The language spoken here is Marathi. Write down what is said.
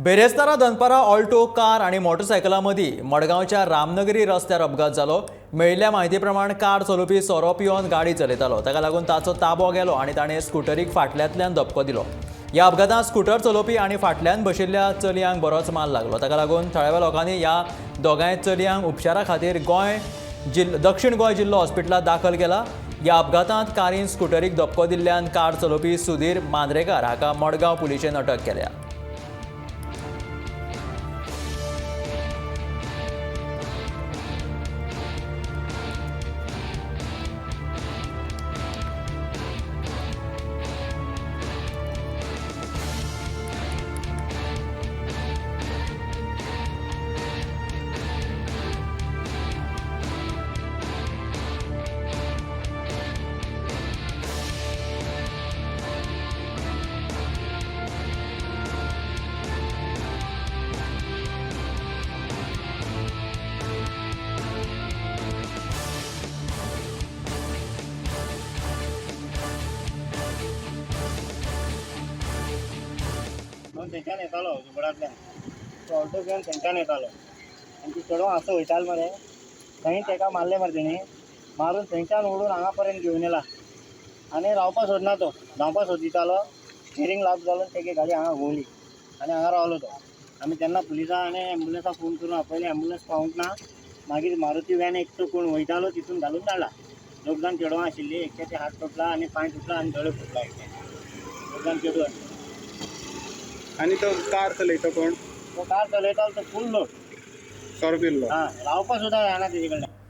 बेरेस्तारा दनपारा ऑल्टो कार आणि मोटरसायकलांमदी मडगावच्या रामनगरी रस्त्यार अपघात जालो। मेळिल्ल्या म्हायती प्रमाण कार चलोवपी सोरो पिवन गाडी चलयतालो, ताका लागून ताचो ताबो गेलो आणि ताणें स्कूटरीक फाटल्यांतल्यान धपको दिलो। ह्या अपघातांत स्कूटर चलोवपी आणि फाटल्यान बशिल्ल्या चलयांक बरोच माल लागलो। ताका लागून थळाव्या लोकांनी ह्या दोगांय चलयांक उपचारा खातीर दक्षिण गोंय जिल्लो हॉस्पिटलांत दाखल केला। ह्या अपघातांत कारीन स्कूटरीक धपको दिल्ल्यान कार चलोवपी सुधीर मांद्रेकार हाका मडगांव पुलिशेन अटक केल्या। थंयच्यान येतालो झुबडांतल्यान तो ऑल्टो घेवन थंयच्यान येतालो आनी ती चेडवां असो वयतालो मरे थंय ताका मारले मरे तेणी मारून थंयच्यान ओडून हांगा पर्यंत घेवन येला आनी रावपा सोदना तो धांवपा सोदितालो स्टियरींग लॉक जालो तेगे गाडी हांगा घुंवली आनी हांगा रावलो तो आमी तेन्ना पुलिसां आनी एम्बुलंसाक फोन करून आपयलें एम्बुलंस पावूंक ना मागीर मारुती वॅन एक तो कोण वयतालो तितून घालून धाडला दोग जाण चेडवां आशिल्लीं एकट्याचे हात तुटला आनी पांय तुटला आनी दोळे फुटला एकट्याचे दोग जाण चेडूं आशिल्लीं। आणि तो कार चलयता कोण? तो कार चलयतालो तो फूल लोड सोरो पिल्लो हां रावपा सुद्दां जायना तेजे कडल्यान।